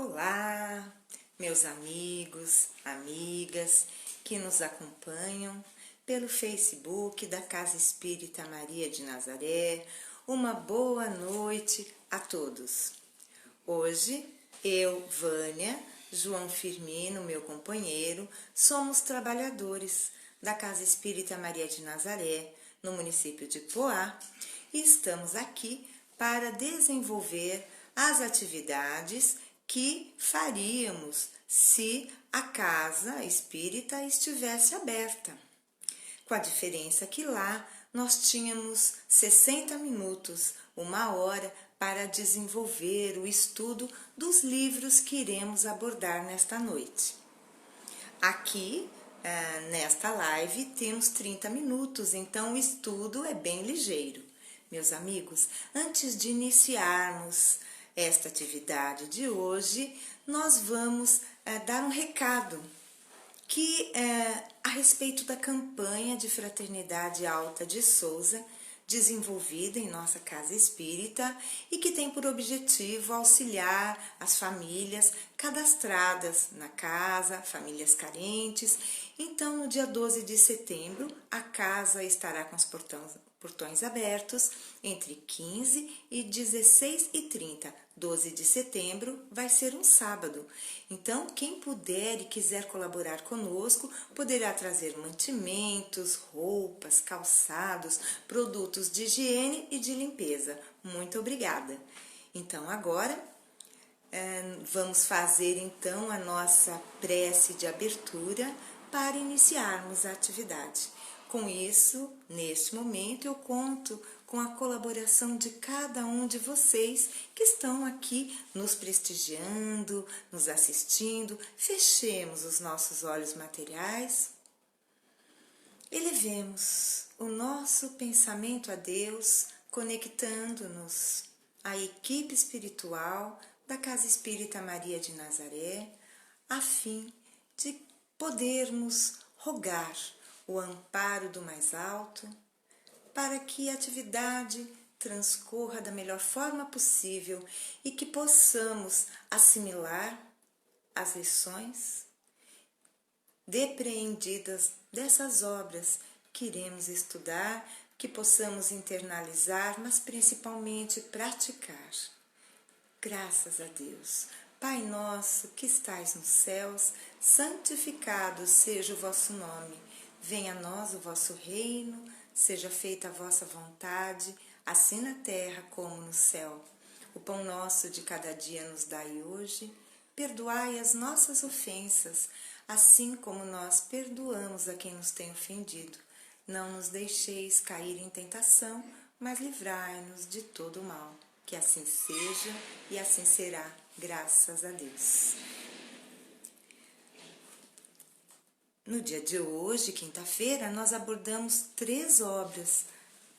Olá, meus amigos, amigas que nos acompanham pelo Facebook da Casa Espírita Maria de Nazaré. Uma boa noite a todos. Hoje, eu, Vânia, João Firmino, meu companheiro, somos trabalhadores da Casa Espírita Maria de Nazaré, no município de Poá, e estamos aqui para desenvolver as atividades que faríamos se a Casa Espírita estivesse aberta. Com a diferença que lá nós tínhamos 60 minutos, uma hora, para desenvolver o estudo dos livros que iremos abordar nesta noite. Aqui, nesta live, temos 30 minutos, então o estudo é bem ligeiro. Meus amigos, antes de iniciarmos esta atividade de hoje, nós vamos dar um recado que a respeito da campanha de Fraternidade Alta de Souza, desenvolvida em nossa Casa Espírita e que tem por objetivo auxiliar as famílias cadastradas na casa, famílias carentes. Então, no dia 12 de setembro, a casa estará com os portões abertos entre 15 e 16h30. 12 de setembro vai ser um sábado. Então, quem puder e quiser colaborar conosco, poderá trazer mantimentos, roupas, calçados, produtos de higiene e de limpeza. Muito obrigada. Então, agora, vamos fazer então a nossa prece de abertura para iniciarmos a atividade. Com isso, neste momento, eu conto com a colaboração de cada um de vocês que estão aqui nos prestigiando, nos assistindo. Fechemos os nossos olhos materiais. Elevemos o nosso pensamento a Deus, conectando-nos à equipe espiritual da Casa Espírita Maria de Nazaré, a fim de podermos rogar o amparo do mais alto, para que a atividade transcorra da melhor forma possível e que possamos assimilar as lições depreendidas dessas obras que iremos estudar, que possamos internalizar, mas principalmente praticar. Graças a Deus. Pai nosso que estais nos céus, santificado seja o vosso nome. Venha a nós o vosso reino, seja feita a vossa vontade, assim na terra como no céu. O pão nosso de cada dia nos dai hoje, perdoai as nossas ofensas, assim como nós perdoamos a quem nos tem ofendido. Não nos deixeis cair em tentação, mas livrai-nos de todo o mal. Que assim seja e assim será, graças a Deus. No dia de hoje, quinta-feira, nós abordamos 3 obras,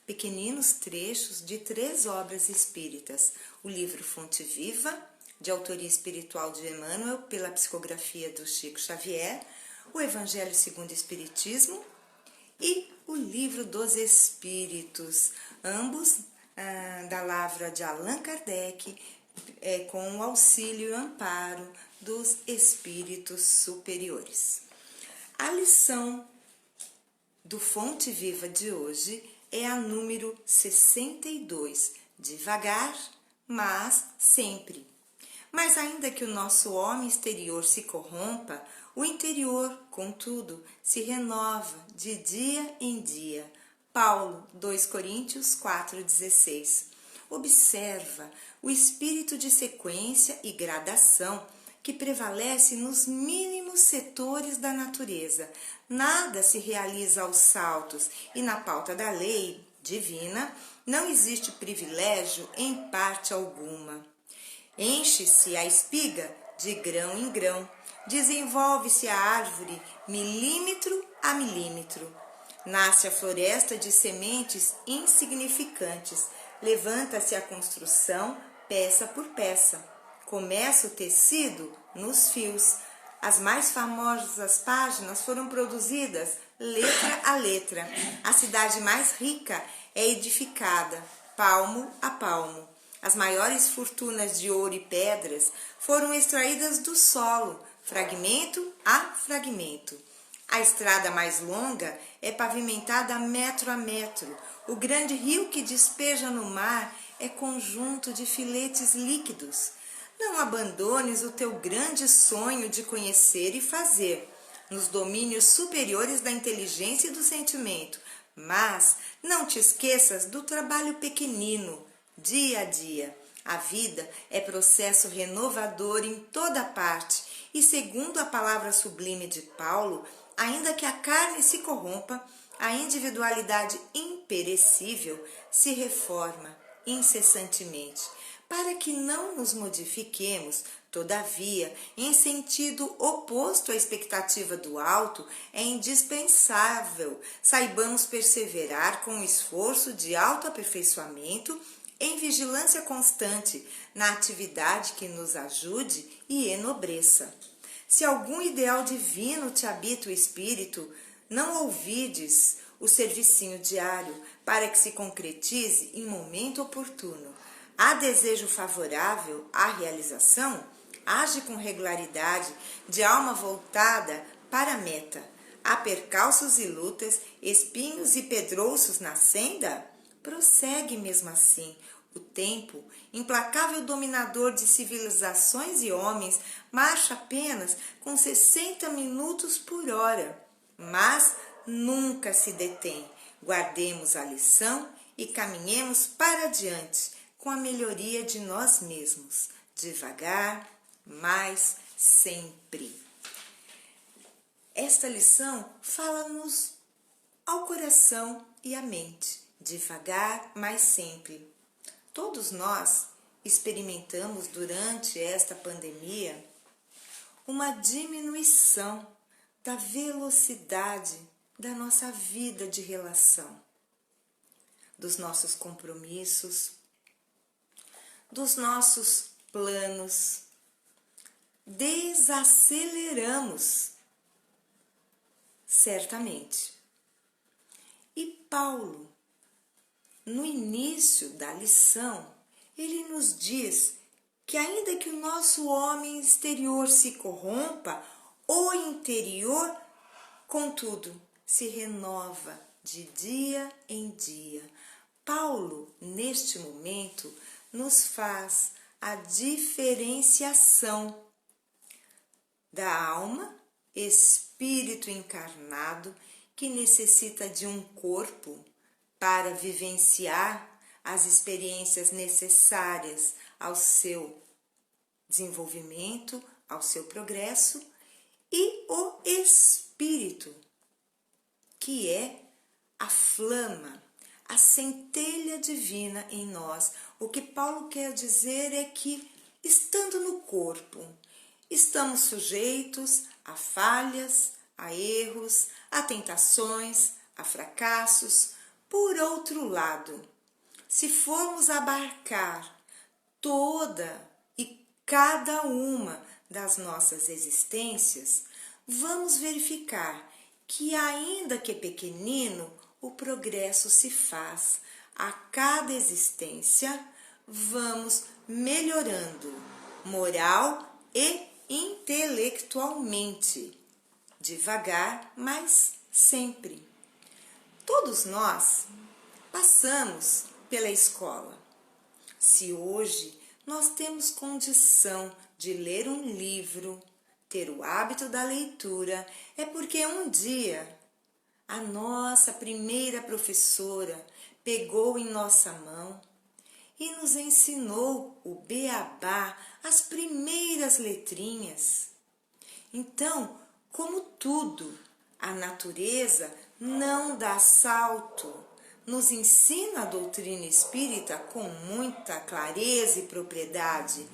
pequeninos trechos de 3 obras espíritas. O livro Fonte Viva, de autoria espiritual de Emmanuel, pela psicografia do Chico Xavier, o Evangelho segundo o Espiritismo e o Livro dos Espíritos, ambos da lavra de Allan Kardec, com o auxílio e o amparo dos espíritos superiores. A lição do Fonte Viva de hoje é a número 62, devagar, mas sempre. Mas ainda que o nosso homem exterior se corrompa, o interior, contudo, se renova de dia em dia. Paulo, 2 Coríntios 4,16. Observa o espírito de sequência e gradação que prevalece nos mínimos setores da natureza. Nada se realiza aos saltos e na pauta da lei divina não existe privilégio em parte alguma. Enche-se a espiga de grão em grão, desenvolve-se a árvore milímetro a milímetro. Nasce a floresta de sementes insignificantes, levanta-se a construção peça por peça. Começa o tecido nos fios. As mais famosas páginas foram produzidas letra a letra. A cidade mais rica é edificada palmo a palmo. As maiores fortunas de ouro e pedras foram extraídas do solo, fragmento a fragmento. A estrada mais longa é pavimentada metro a metro. O grande rio que despeja no mar é conjunto de filetes líquidos. Não abandones o teu grande sonho de conhecer e fazer, nos domínios superiores da inteligência e do sentimento, mas não te esqueças do trabalho pequenino, dia a dia. A vida é processo renovador em toda parte e, segundo a palavra sublime de Paulo, ainda que a carne se corrompa, a individualidade imperecível se reforma incessantemente, para que não nos modifiquemos. Todavia, em sentido oposto à expectativa do alto, é indispensável saibamos perseverar com o esforço de autoaperfeiçoamento em vigilância constante na atividade que nos ajude e enobreça. Se algum ideal divino te habita o espírito, não ouvides o servicinho diário para que se concretize em momento oportuno. Há desejo favorável à realização? Age com regularidade, de alma voltada para a meta. Há percalços e lutas, espinhos e pedrouços na senda? Prossegue mesmo assim. O tempo, implacável dominador de civilizações e homens, marcha apenas com 60 minutos por hora, mas nunca se detém. Guardemos a lição e caminhemos para diante com a melhoria de nós mesmos, devagar, mas sempre. Esta lição fala-nos ao coração e à mente, devagar, mas sempre. Todos nós experimentamos durante esta pandemia uma diminuição da velocidade da nossa vida de relação, dos nossos compromissos, dos nossos planos. Desaceleramos, certamente. E Paulo, no início da lição, ele nos diz que ainda que o nosso homem exterior se corrompa, o interior, contudo, se renova de dia em dia. Paulo, neste momento, nos faz a diferenciação da alma, espírito encarnado, que necessita de um corpo para vivenciar as experiências necessárias ao seu desenvolvimento, ao seu progresso, e o espírito, que é a flama, a centelha divina em nós. O que Paulo quer dizer é que, estando no corpo, estamos sujeitos a falhas, a erros, a tentações, a fracassos. Por outro lado, se formos abarcar toda e cada uma das nossas existências, vamos verificar que, ainda que pequenino, o progresso se faz. A cada existência, vamos melhorando moral e intelectualmente, devagar, mas sempre. Todos nós passamos pela escola. Se hoje nós temos condição de ler um livro, ter o hábito da leitura, é porque um dia a nossa primeira professora pegou em nossa mão e nos ensinou o beabá, as primeiras letrinhas. Então, como tudo, a natureza não dá salto. Nos ensina a doutrina espírita com muita clareza e propriedade.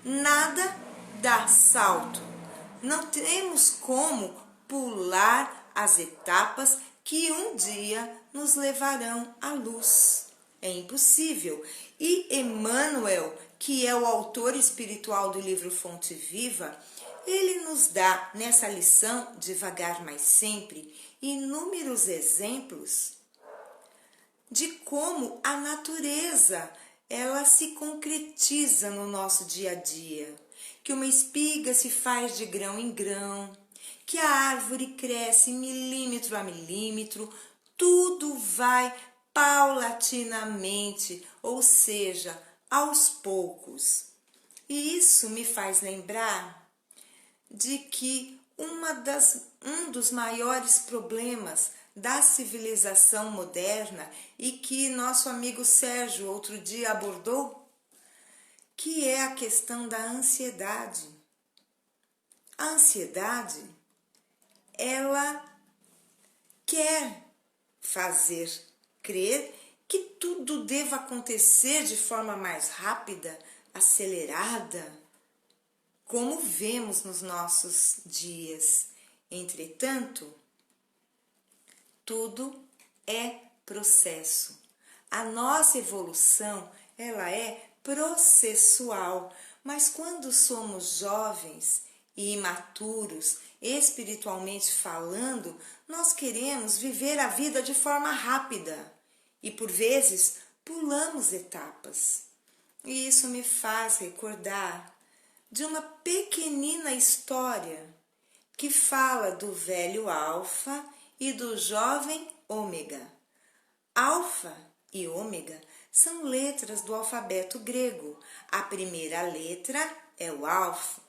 Nada dá salto. Não temos como pular as etapas que um dia nos levarão à luz. É impossível. E Emmanuel, que é o autor espiritual do livro Fonte Viva, ele nos dá nessa lição, devagar mas sempre, inúmeros exemplos de como a natureza ela se concretiza no nosso dia a dia, que uma espiga se faz de grão em grão, que a árvore cresce milímetro a milímetro, tudo vai paulatinamente, ou seja, aos poucos. E isso me faz lembrar de que um dos maiores problemas da civilização moderna e que nosso amigo Sérgio outro dia abordou, que é a questão da ansiedade. A ansiedade, ela quer fazer crer que tudo deva acontecer de forma mais rápida, acelerada, como vemos nos nossos dias. Entretanto, tudo é processo. A nossa evolução, ela é processual, mas quando somos jovens e imaturos, espiritualmente falando, nós queremos viver a vida de forma rápida e, por vezes, pulamos etapas. E isso me faz recordar de uma pequenina história que fala do velho Alfa e do jovem Ômega. Alfa e Ômega são letras do alfabeto grego. A primeira letra é o alfa,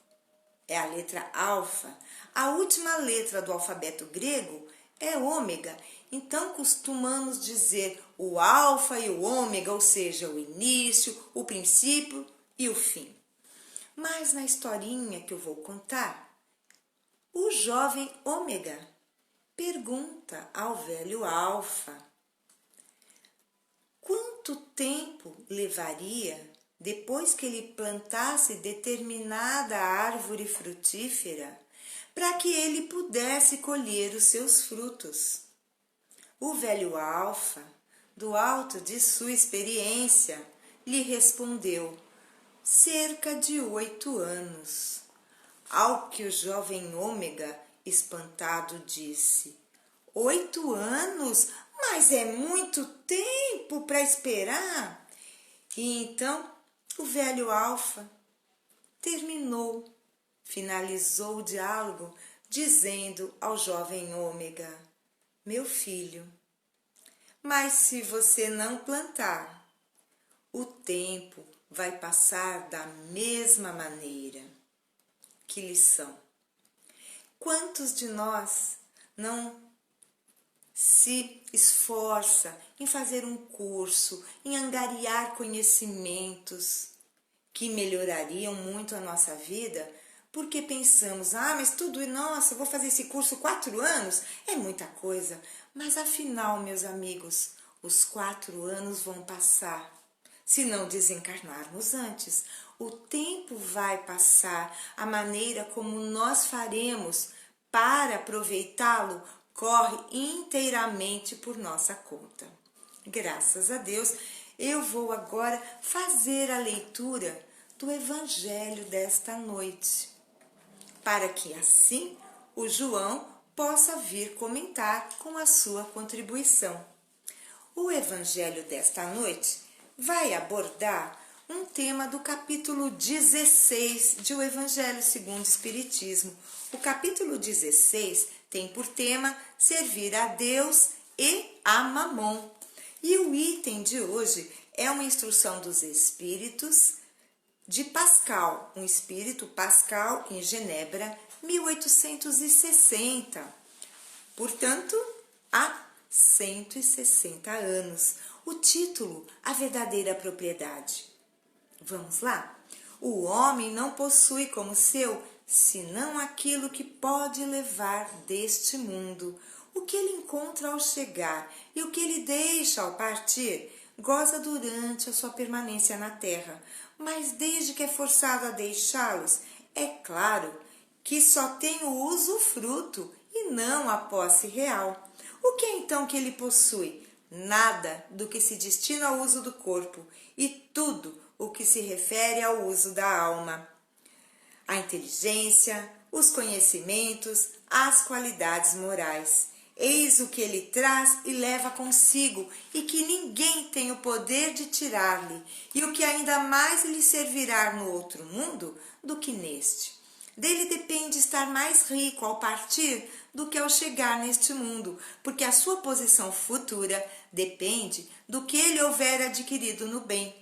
é a letra alfa. A última letra do alfabeto grego é ômega. Então costumamos dizer o alfa e o ômega, ou seja, o início, o princípio e o fim. Mas na historinha que eu vou contar, o jovem Ômega pergunta ao velho Alfa quanto tempo levaria depois que ele plantasse determinada árvore frutífera para que ele pudesse colher os seus frutos. O velho Alfa, do alto de sua experiência, lhe respondeu: cerca de 8 anos. Ao que o jovem Ômega, espantado, disse: 8 anos? Mas é muito tempo para esperar. E então o velho Alfa finalizou o diálogo dizendo ao jovem Ômega: meu filho, mas se você não plantar, o tempo vai passar da mesma maneira. Que lição! Quantos de nós não se esforça em fazer um curso, em angariar conhecimentos que melhorariam muito a nossa vida, porque pensamos, mas nossa, eu vou fazer esse curso 4 anos, é muita coisa. Mas afinal, meus amigos, os 4 anos vão passar. Se não desencarnarmos antes, o tempo vai passar. A maneira como nós faremos para aproveitá-lo corre inteiramente por nossa conta. Graças a Deus, eu vou agora fazer a leitura do Evangelho desta noite, para que assim o João possa vir comentar com a sua contribuição. O Evangelho desta noite vai abordar um tema do capítulo 16 de O Evangelho segundo o Espiritismo. O capítulo 16 tem por tema servir a Deus e a Mamon. E o item de hoje é uma instrução dos espíritos de Pascal, um espírito Pascal em Genebra, 1860. Portanto, há 160 anos. O título, A Verdadeira Propriedade. Vamos lá? O homem não possui como seu senão aquilo que pode levar deste mundo. O que ele encontra ao chegar e o que ele deixa ao partir, goza durante a sua permanência na terra. Mas desde que é forçado a deixá-los, é claro que só tem o usufruto e não a posse real. O que é então que ele possui? Nada do que se destina ao uso do corpo e tudo o que se refere ao uso da alma. A inteligência, os conhecimentos, as qualidades morais. Eis o que ele traz e leva consigo, e que ninguém tem o poder de tirar-lhe, e o que ainda mais lhe servirá no outro mundo do que neste. Dele depende estar mais rico ao partir do que ao chegar neste mundo, porque a sua posição futura depende do que ele houver adquirido no bem.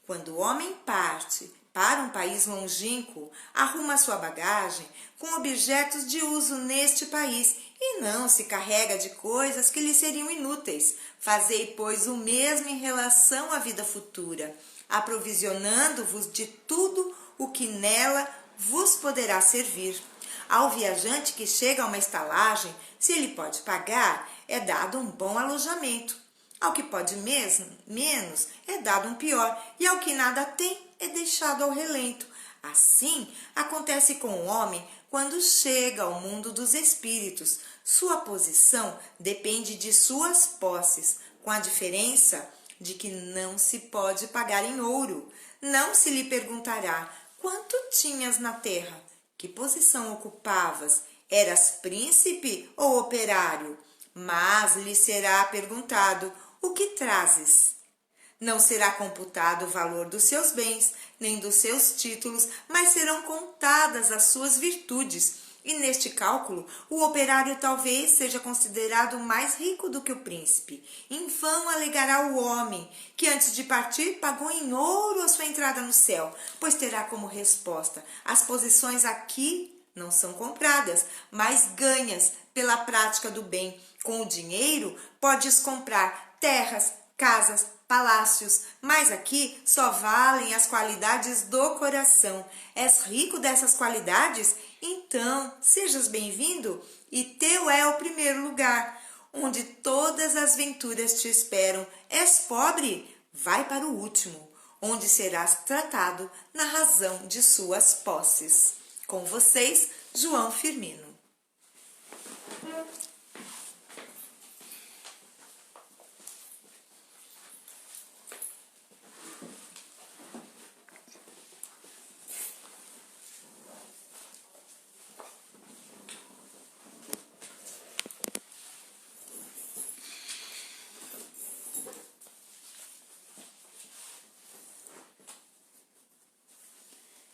Quando o homem parte para um país longínquo, arruma sua bagagem com objetos de uso neste país e não se carrega de coisas que lhe seriam inúteis. Fazei, pois, o mesmo em relação à vida futura, aprovisionando-vos de tudo o que nela vos poderá servir. Ao viajante que chega a uma estalagem, se ele pode pagar, é dado um bom alojamento. Ao que pode menos, é dado um pior, e ao que nada tem, é deixado ao relento. Assim, acontece com o homem quando chega ao mundo dos espíritos. Sua posição depende de suas posses, com a diferença de que não se pode pagar em ouro. Não se lhe perguntará: quanto tinhas na terra? Que posição ocupavas? Eras príncipe ou operário? Mas lhe será perguntado: o que trazes? Não será computado o valor dos seus bens, nem dos seus títulos, mas serão contadas as suas virtudes. E neste cálculo, o operário talvez seja considerado mais rico do que o príncipe. Em vão alegará o homem, que antes de partir pagou em ouro a sua entrada no céu, pois terá como resposta: as posições aqui não são compradas, mas ganhas pela prática do bem. Com o dinheiro, podes comprar terras, casas, palácios, mas aqui só valem as qualidades do coração. És rico dessas qualidades? Então, sejas bem-vindo, e teu é o primeiro lugar, onde todas as venturas te esperam. És pobre? Vai para o último, onde serás tratado na razão de suas posses. Com vocês, João Firmino.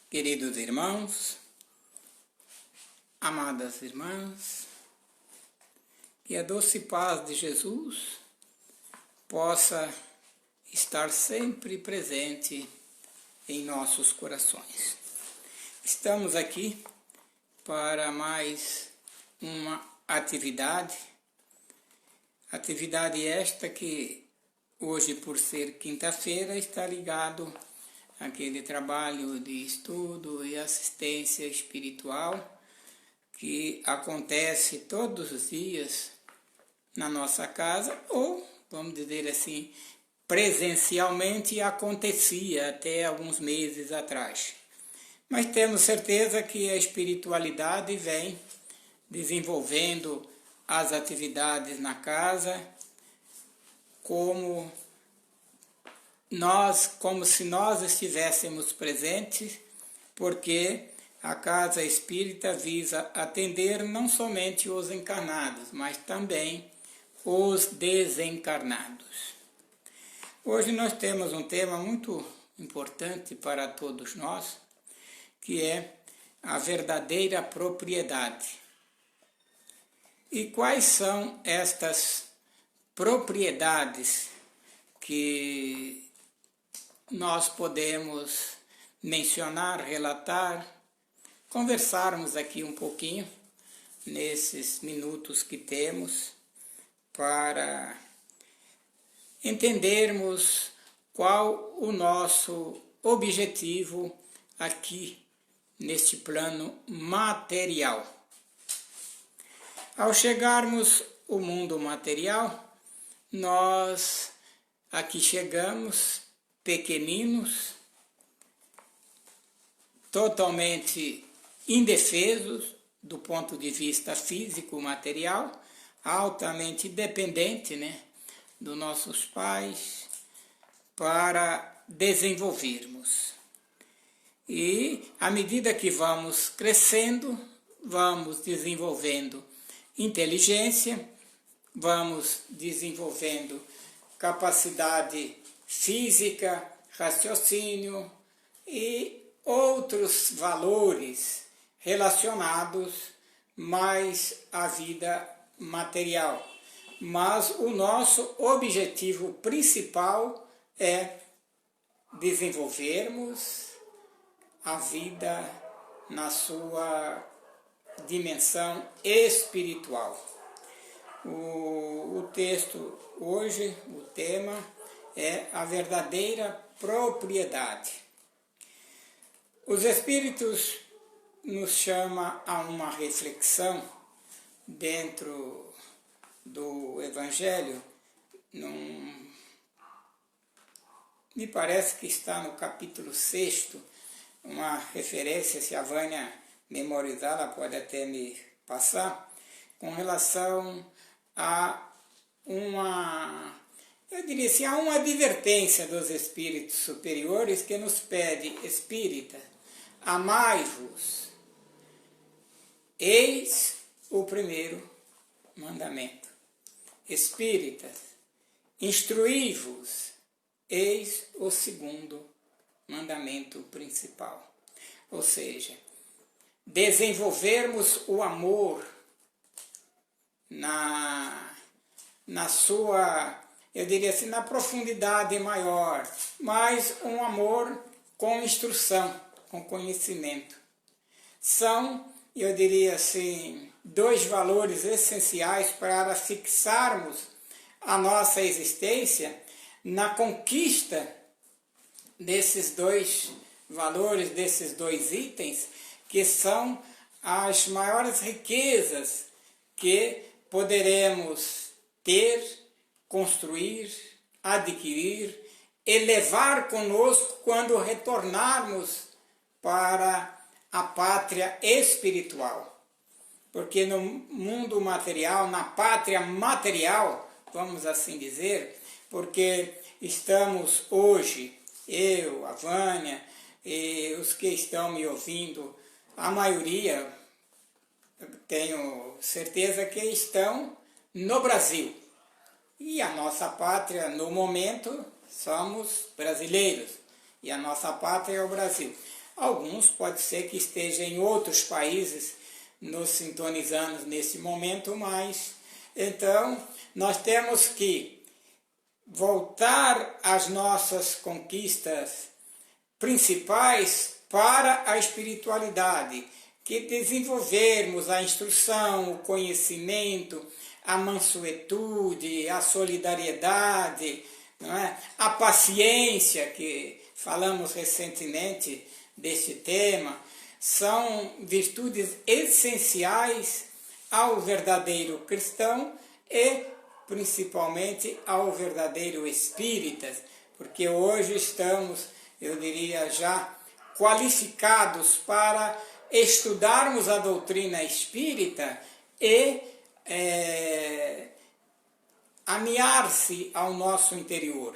Queridos irmãos, amadas irmãs, que a doce paz de Jesus possa estar sempre presente em nossos corações. Estamos aqui para mais uma atividade esta que hoje, por ser quinta-feira, está ligado aquele trabalho de estudo e assistência espiritual que acontece todos os dias na nossa casa, ou, vamos dizer assim, presencialmente acontecia até alguns meses atrás. Mas temos certeza que a espiritualidade vem desenvolvendo as atividades na casa como se nós estivéssemos presentes, porque a Casa Espírita visa atender não somente os encarnados, mas também os desencarnados. Hoje nós temos um tema muito importante para todos nós, que é a verdadeira propriedade. E quais são estas propriedades que nós podemos mencionar, relatar, conversarmos aqui um pouquinho nesses minutos que temos para entendermos qual o nosso objetivo aqui neste plano material. Ao chegarmos ao mundo material, nós aqui chegamos pequeninos, totalmente indefesos do ponto de vista físico, material, altamente dependente, dos nossos pais para desenvolvermos. E à medida que vamos crescendo, vamos desenvolvendo inteligência, vamos desenvolvendo capacidade física, raciocínio e outros valores relacionados mais à vida material. Mas o nosso objetivo principal é desenvolvermos a vida na sua dimensão espiritual. O texto hoje, o tema é a verdadeira propriedade. Os Espíritos nos chamam a uma reflexão dentro do Evangelho, me parece que está no capítulo 6º, uma referência, se a Vânia memorizar, ela pode até me passar, com relação a eu diria assim, há uma advertência dos espíritos superiores que nos pede: espírita, amai-vos, eis o primeiro mandamento. Espíritas, instruí-vos, eis o segundo mandamento principal. Ou seja, desenvolvermos o amor na sua, eu diria assim, na profundidade maior, mas um amor com instrução, com conhecimento. São, eu diria assim, dois valores essenciais para fixarmos a nossa existência na conquista desses dois valores, desses dois itens, que são as maiores riquezas que poderemos ter, construir, adquirir, elevar conosco quando retornarmos para a pátria espiritual. Porque no mundo material, na pátria material, vamos assim dizer, porque estamos hoje, eu, a Vânia, e os que estão me ouvindo, a maioria, tenho certeza que estão no Brasil. E a nossa pátria, no momento, somos brasileiros. E a nossa pátria é o Brasil. Alguns pode ser que estejam em outros países nos sintonizando nesse momento, mas então nós temos que voltar às nossas conquistas principais para a espiritualidade, que desenvolvermos a instrução, o conhecimento, a mansuetude, a solidariedade, não é? A paciência, que falamos recentemente deste tema, são virtudes essenciais ao verdadeiro cristão e principalmente ao verdadeiro espírita, porque hoje estamos, eu diria, já qualificados para estudarmos a doutrina espírita e amear-se ao nosso interior,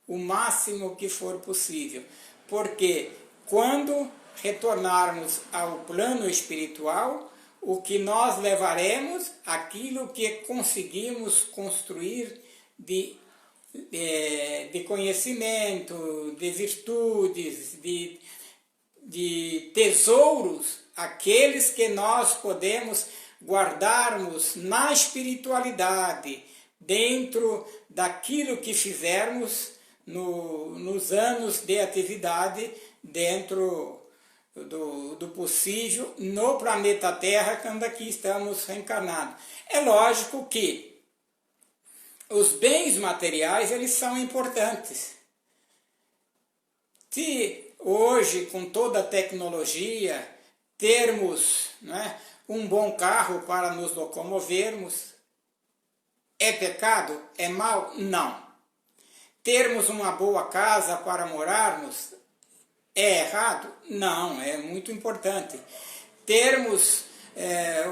o máximo que for possível, porque quando retornarmos ao plano espiritual, o que nós levaremos, aquilo que conseguimos construir de conhecimento, de virtudes, de tesouros, aqueles que nós podemos guardarmos na espiritualidade, dentro daquilo que fizermos nos anos de atividade, dentro do possível, no planeta Terra, quando aqui estamos reencarnados. É lógico que os bens materiais, eles são importantes. Se hoje, com toda a tecnologia, termos, né, um bom carro para nos locomovermos, é pecado? É mal? Não. Termos uma boa casa para morarmos, é errado? Não, é muito importante. Termos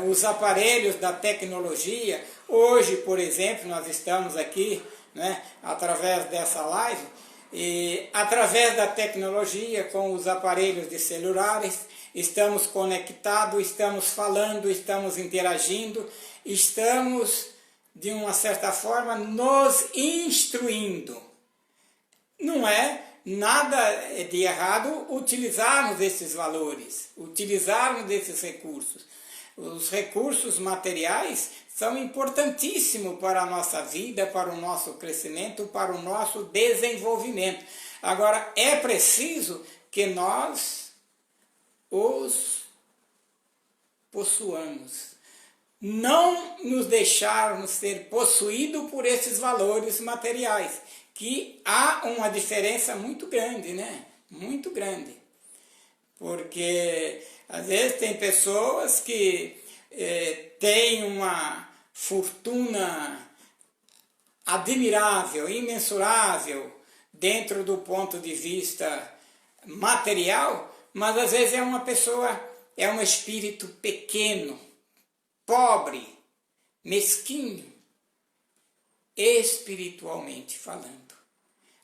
os aparelhos da tecnologia, hoje, por exemplo, nós estamos aqui, né, através dessa live, e através da tecnologia, com os aparelhos de celulares, estamos conectados, estamos falando, estamos interagindo, estamos de uma certa forma, nos instruindo. Não é nada de errado utilizarmos esses valores, utilizarmos esses recursos. Os recursos materiais são importantíssimos para a nossa vida, para o nosso crescimento, para o nosso desenvolvimento. Agora, é preciso que nós os possuamos. Não nos deixarmos ser possuídos por esses valores materiais, que há uma diferença muito grande, né? Muito grande. Porque, às vezes, tem pessoas que têm uma fortuna admirável, imensurável, dentro do ponto de vista material, mas, às vezes, é uma pessoa, é um espírito pequeno, pobre, mesquinho, espiritualmente falando.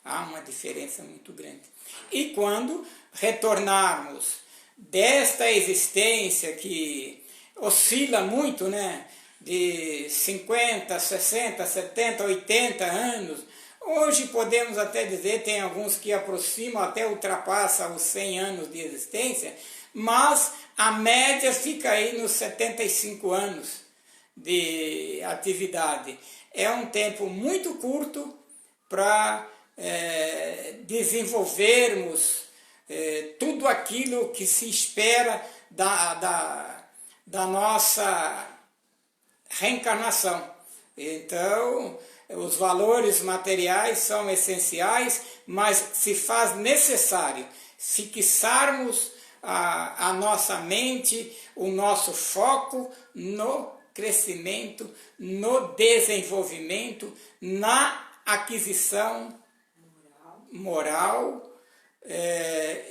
Há uma diferença muito grande. E quando retornarmos desta existência que oscila muito, né, de 50, 60, 70, 80 anos, hoje podemos até dizer, tem alguns que aproximam, até ultrapassam os 100 anos de existência, mas a média fica aí nos 75 anos de atividade. É um tempo muito curto para desenvolvermos tudo aquilo que se espera da nossa reencarnação. Então, os valores materiais são essenciais, mas se faz necessário fixarmos a nossa mente, o nosso foco no crescimento, no desenvolvimento, na aquisição moral,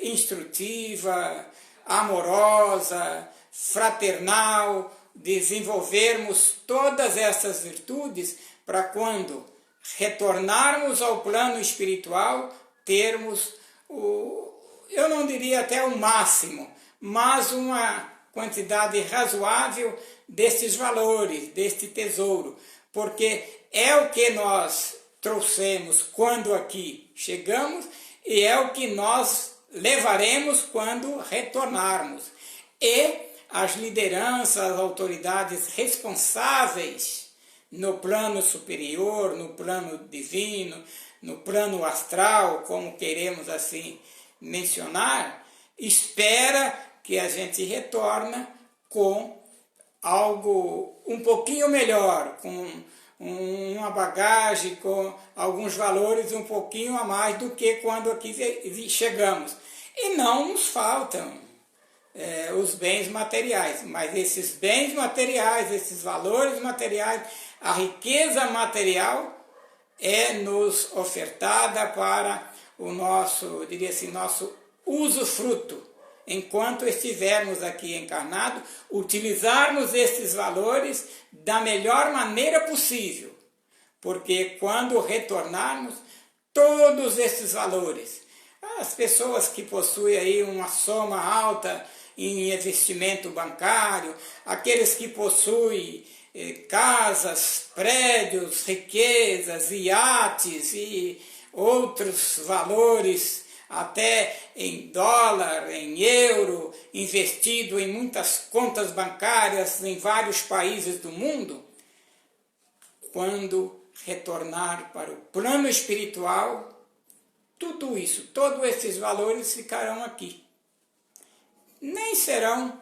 instrutiva, amorosa, fraternal, desenvolvermos todas essas virtudes para quando retornarmos ao plano espiritual, termos eu não diria até o máximo, mas uma quantidade razoável destes valores, deste tesouro, porque é o que nós trouxemos quando aqui chegamos e é o que nós levaremos quando retornarmos. E as lideranças, as autoridades responsáveis no plano superior, no plano divino, no plano astral, como queremos assim mencionar, espera que a gente retorne com algo um pouquinho melhor, com uma bagagem, com alguns valores um pouquinho a mais do que quando aqui chegamos. E não nos faltam os bens materiais, mas esses bens materiais, esses valores materiais, a riqueza material é nos ofertada para o nosso, eu diria assim, nosso usufruto. Enquanto estivermos aqui encarnados, utilizarmos esses valores da melhor maneira possível. Porque quando retornarmos, todos esses valores, as pessoas que possuem aí uma soma alta em investimento bancário, aqueles que possuem casas, prédios, riquezas, iates e outros valores, até em dólar, em euro, investido em muitas contas bancárias em vários países do mundo, quando retornar para o plano espiritual, tudo isso, todos esses valores ficarão aqui. Nem serão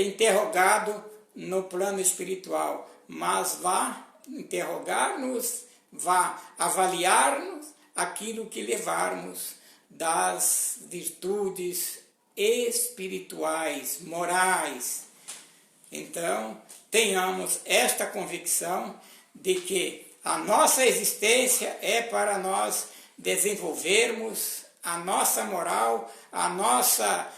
interrogados no plano espiritual, mas vá interrogar-nos, vá avaliar-nos aquilo que levarmos das virtudes espirituais, morais. Então, tenhamos esta convicção de que a nossa existência é para nós desenvolvermos a nossa moral, a nossa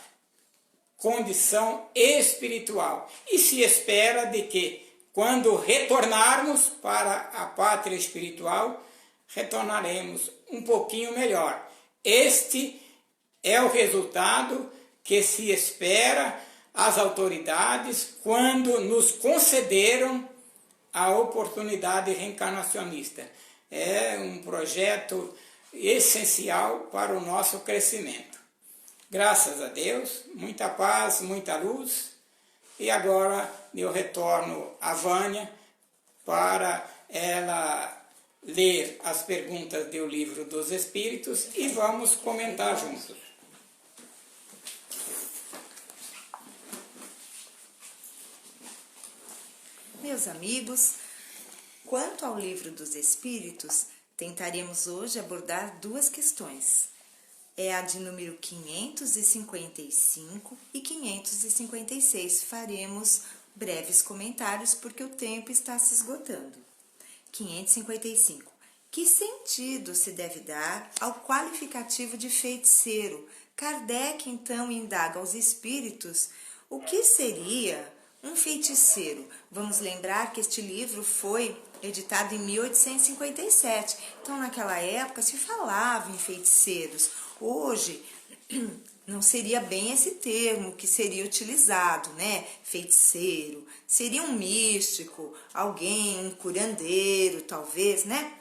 condição espiritual. E se espera de que, quando retornarmos para a pátria espiritual, retornaremos um pouquinho melhor. Este é o resultado que se espera às autoridades quando nos concederam a oportunidade reencarnacionista. É um projeto essencial para o nosso crescimento. Graças a Deus, muita paz, muita luz. E agora eu retorno a Vânia para ela ler as perguntas do Livro dos Espíritos e vamos comentar juntos. Meus amigos, quanto ao Livro dos Espíritos, tentaremos hoje abordar duas questões. É a de número 555 e 556. Faremos breves comentários porque o tempo está se esgotando. 555. Que sentido se deve dar ao qualificativo de feiticeiro? Kardec, então, indaga aos espíritos o que seria um feiticeiro. Vamos lembrar que este livro foi editado em 1857. Então, naquela época, se falava em feiticeiros. Hoje, não seria bem esse termo que seria utilizado, né? Feiticeiro. Seria um místico, alguém, um curandeiro, talvez, né?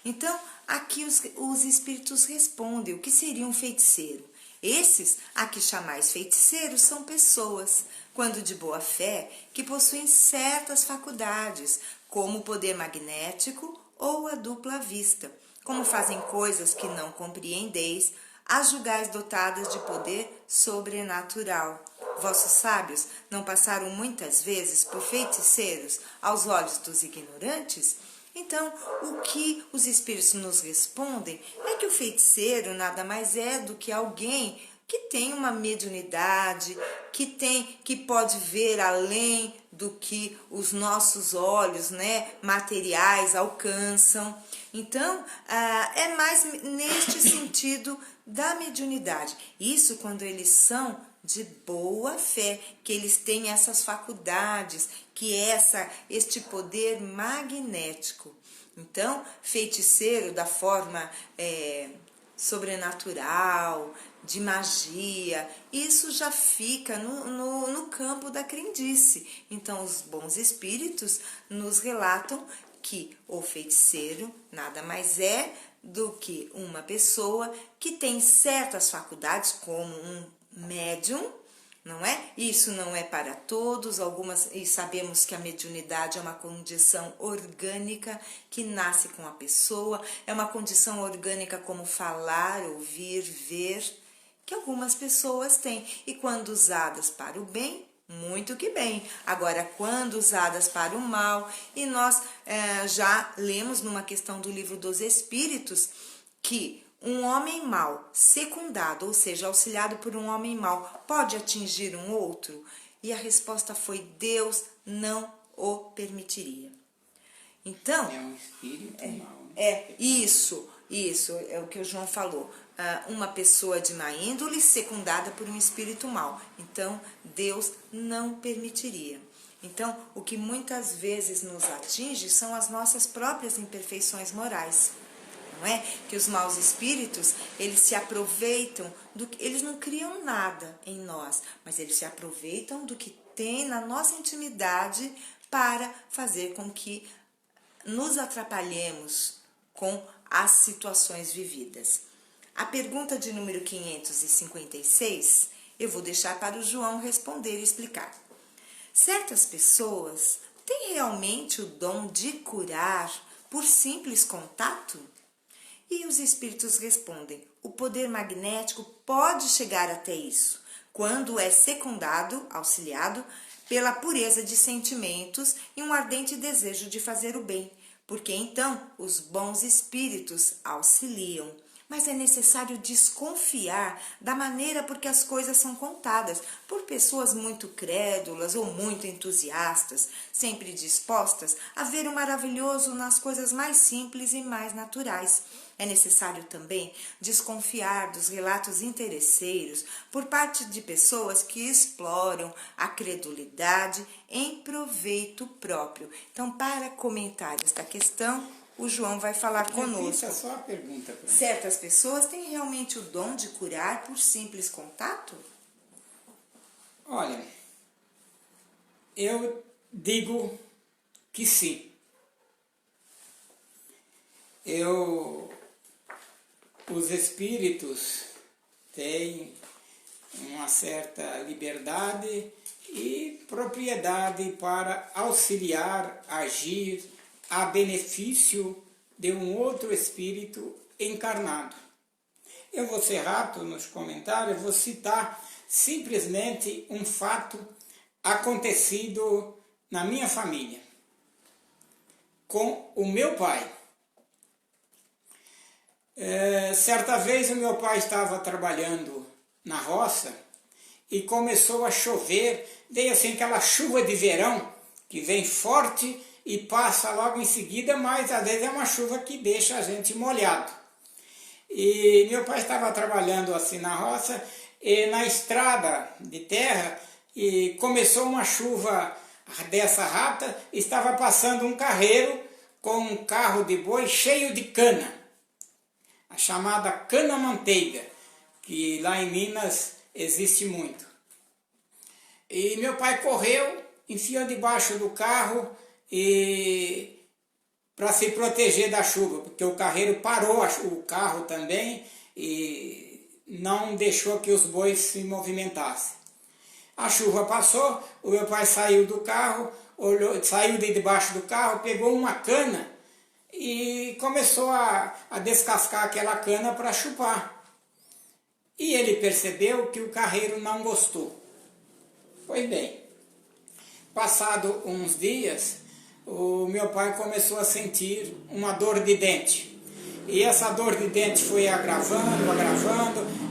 Então, aqui os espíritos respondem o que seria um feiticeiro. Esses, a que chamais feiticeiros, são pessoas, quando de boa fé, que possuem certas faculdades, como o poder magnético ou a dupla vista, como fazem coisas que não compreendeis, as julgais dotadas de poder sobrenatural. Vossos sábios não passaram muitas vezes por feiticeiros aos olhos dos ignorantes? Então, o que os espíritos nos respondem é que o feiticeiro nada mais é do que alguém que tem uma mediunidade, que pode ver além do que os nossos olhos, né, materiais alcançam. Então, é mais neste sentido da mediunidade. Isso quando eles são de boa fé, que eles têm essas faculdades, que é este poder magnético. Então, feiticeiro da forma sobrenatural, de magia, isso já fica no campo da crendice. Então, os bons espíritos nos relatam que o feiticeiro nada mais é do que uma pessoa que tem certas faculdades, como um médium, não é? Isso não é para todos, e sabemos que a mediunidade é uma condição orgânica que nasce com a pessoa, é uma condição orgânica como falar, ouvir, ver, que algumas pessoas têm, e quando usadas para o bem, muito que bem. Agora, quando usadas para o mal, e nós já lemos numa questão do Livro dos Espíritos que um homem mau, secundado, ou seja, auxiliado por um homem mau, pode atingir um outro? E a resposta foi: Deus não o permitiria. Então, é um espírito mau. Isso é o que o João falou. Uma pessoa de má índole secundada por um espírito mau. Então, Deus não permitiria. Então, o que muitas vezes nos atinge são as nossas próprias imperfeições morais. Não é? Que os maus espíritos, eles se aproveitam eles não criam nada em nós, mas eles se aproveitam do que tem na nossa intimidade para fazer com que nos atrapalhemos com as situações vividas. A pergunta de número 556, eu vou deixar para o João responder e explicar. Certas pessoas têm realmente o dom de curar por simples contato? E os espíritos respondem: o poder magnético pode chegar até isso, quando é secundado, auxiliado, pela pureza de sentimentos e um ardente desejo de fazer o bem, porque então os bons espíritos auxiliam. Mas é necessário desconfiar da maneira por que as coisas são contadas por pessoas muito crédulas ou muito entusiastas, sempre dispostas a ver o maravilhoso nas coisas mais simples e mais naturais. É necessário também desconfiar dos relatos interesseiros por parte de pessoas que exploram a credulidade em proveito próprio. Então, para comentários da questão, o João vai falar conosco. Repita só a pergunta. Certas pessoas têm realmente o dom de curar por simples contato? Olha, eu digo que sim. os espíritos têm uma certa liberdade e propriedade para auxiliar, agir a benefício de um outro espírito encarnado. Eu vou ser rápido nos comentários, vou citar simplesmente um fato acontecido na minha família, com o meu pai. Certa vez o meu pai estava trabalhando na roça e começou a chover, veio assim aquela chuva de verão que vem forte e passa logo em seguida, mas às vezes é uma chuva que deixa a gente molhado. E meu pai estava trabalhando assim na roça e na estrada de terra e começou uma chuva dessa rápida, estava passando um carreiro com um carro de boi cheio de cana, a chamada cana-manteiga, que lá em Minas existe muito. E meu pai correu, enfiou debaixo do carro e para se proteger da chuva, porque o carreiro parou o carro também e não deixou que os bois se movimentassem. A chuva passou, o meu pai saiu do carro, saiu de debaixo do carro, pegou uma cana e começou a descascar aquela cana para chupar. E ele percebeu que o carreiro não gostou. Pois bem, passado uns dias, o meu pai começou a sentir uma dor de dente. E essa dor de dente foi agravando.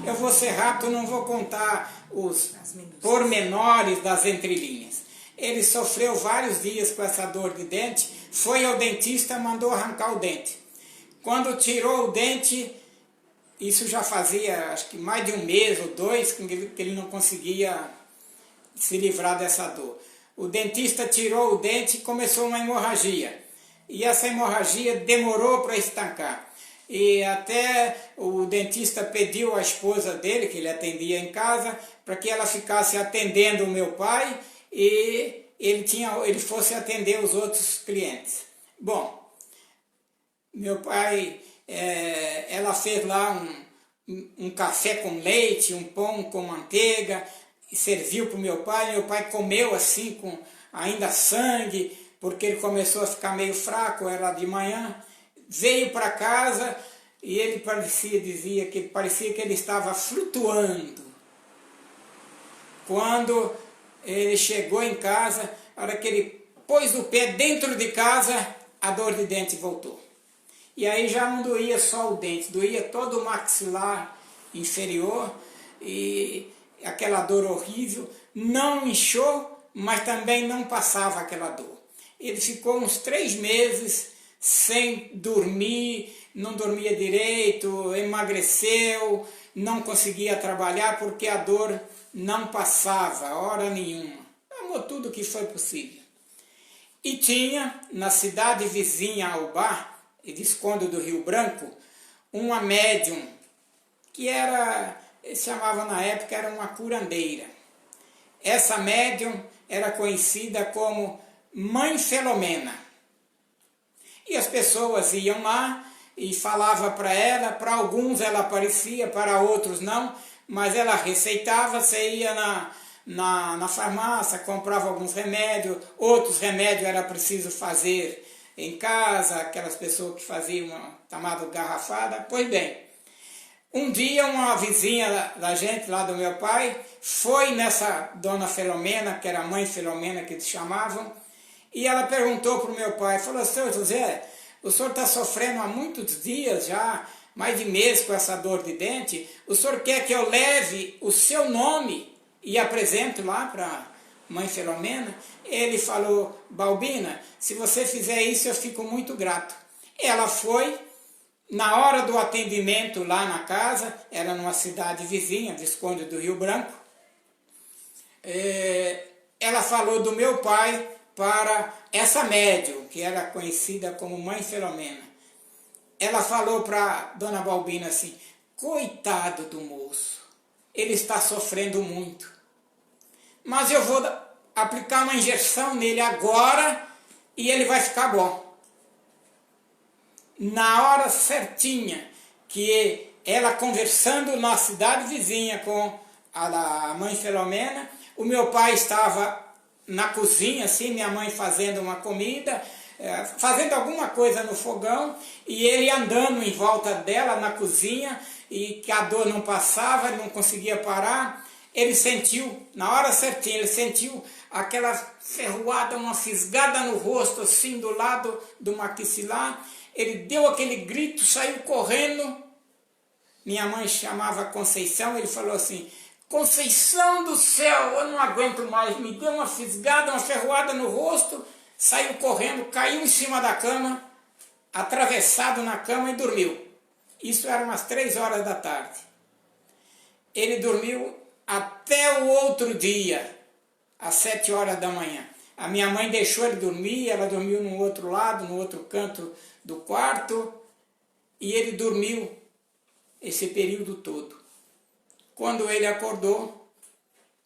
Eu vou ser rápido, não vou contar os pormenores das entrelinhas. Ele sofreu vários dias com essa dor de dente, foi ao dentista, mandou arrancar o dente. Quando tirou o dente, isso já fazia acho que mais de um mês ou dois que ele não conseguia se livrar dessa dor. O dentista tirou o dente e começou uma hemorragia. E essa hemorragia demorou para estancar. E até o dentista pediu à esposa dele, que ele atendia em casa, para que ela ficasse atendendo o meu pai e ele fosse atender os outros clientes. Bom, meu pai, ela fez lá um café com leite, um pão com manteiga, e serviu para o meu pai comeu assim com ainda sangue, porque ele começou a ficar meio fraco, era de manhã, veio para casa e ele parecia que ele estava flutuando. Quando ele chegou em casa, a hora que ele pôs o pé dentro de casa, a dor de dente voltou. E aí já não doía só o dente, doía todo o maxilar inferior e aquela dor horrível, não inchou, mas também não passava aquela dor. Ele ficou uns 3 meses sem dormir, não dormia direito, emagreceu, não conseguia trabalhar porque a dor não passava, hora nenhuma. Amou tudo que foi possível. E tinha, na cidade vizinha ao bar, Visconde do Rio Branco, uma médium, que eles chamavam na época, era uma curandeira. Essa médium era conhecida como Mãe Filomena. E as pessoas iam lá e falavam para ela, para alguns ela aparecia, para outros não, mas ela receitava, você ia na farmácia, comprava alguns remédios, outros remédios era preciso fazer em casa, aquelas pessoas que faziam uma chamada garrafada. Pois bem, um dia uma vizinha da gente, lá do meu pai, foi nessa dona Filomena, que era a mãe Filomena que eles chamavam, e ela perguntou para o meu pai, falou: seu José, o senhor está sofrendo há muitos dias já, mais de mês com essa dor de dente, o senhor quer que eu leve o seu nome e apresento lá para mãe Filomena? Ele falou: Balbina, se você fizer isso eu fico muito grato. Ela foi, na hora do atendimento lá na casa, era numa cidade vizinha, Visconde do Rio Branco, ela falou do meu pai para essa médium, que era conhecida como Mãe Filomena. Ela falou para dona Balbina assim: coitado do moço, ele está sofrendo muito, mas eu vou aplicar uma injeção nele agora e ele vai ficar bom. na hora certinha, que ela conversando na cidade vizinha com a mãe Filomena, o meu pai estava na cozinha, assim, minha mãe fazendo uma comida, fazendo alguma coisa no fogão, e ele andando em volta dela na cozinha, e que a dor não passava, ele não conseguia parar. Ele sentiu, na hora certinha, ele sentiu aquela ferroada, uma fisgada no rosto, assim, do lado do maxilar. Ele deu aquele grito, saiu correndo. Minha mãe chamava Conceição, ele falou assim: Conceição do céu, eu não aguento mais. Me deu uma fisgada, uma ferroada no rosto, saiu correndo, caiu em cima da cama, atravessado na cama e dormiu. Isso era umas 3 horas da tarde. Ele dormiu até o outro dia, às 7 horas da manhã. A minha mãe deixou ele dormir, ela dormiu no outro lado, no outro canto do quarto, e ele dormiu esse período todo. Quando ele acordou,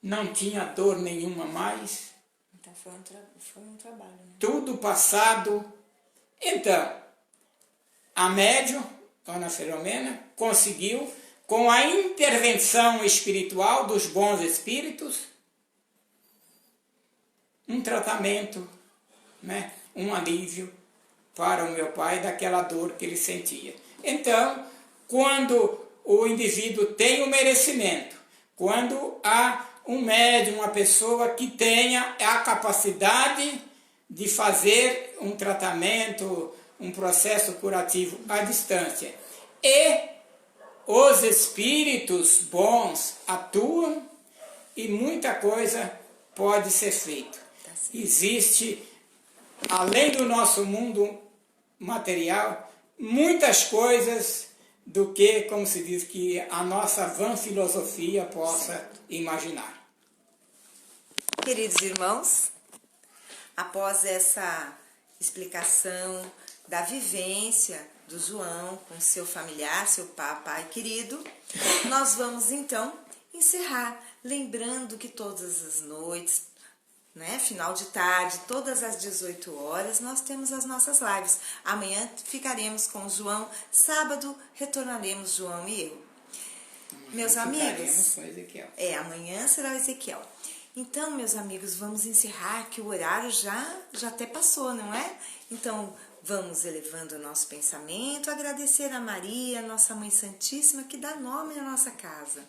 não tinha dor nenhuma mais. Então foi um trabalho, né? Tudo passado. Então, a médium, Dona Filomena, conseguiu, com a intervenção espiritual dos bons espíritos, um tratamento, né, um alívio para o meu pai daquela dor que ele sentia. Então, quando o indivíduo tem o merecimento, quando há um médium, uma pessoa que tenha a capacidade de fazer um tratamento, um processo curativo à distância, e os espíritos bons atuam, e muita coisa pode ser feita. Existe, além do nosso mundo material, muitas coisas do que, como se diz, que a nossa vã filosofia possa imaginar. Queridos irmãos, após essa explicação da vivência do João com seu familiar, seu papai querido, nós vamos então encerrar, lembrando que todas as noites, né, final de tarde, todas as 18 horas, nós temos as nossas lives. Amanhã ficaremos com o João, sábado retornaremos João e eu. Meus amigos, amanhã será o Ezequiel. Então, meus amigos, vamos encerrar, que o horário já até passou, não é? Então, vamos elevando o nosso pensamento, agradecer a Maria, nossa Mãe Santíssima, que dá nome à nossa casa.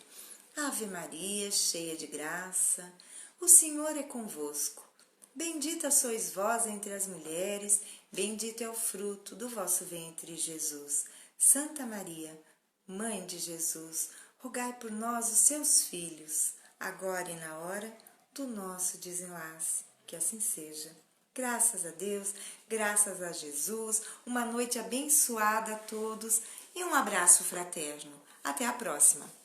Ave Maria, cheia de graça, o Senhor é convosco. Bendita sois vós entre as mulheres, bendito é o fruto do vosso ventre, Jesus. Santa Maria, Mãe de Jesus, rogai por nós, os seus filhos, agora e na hora do nosso desenlace. Que assim seja. Graças a Deus, graças a Jesus, uma noite abençoada a todos e um abraço fraterno. Até a próxima!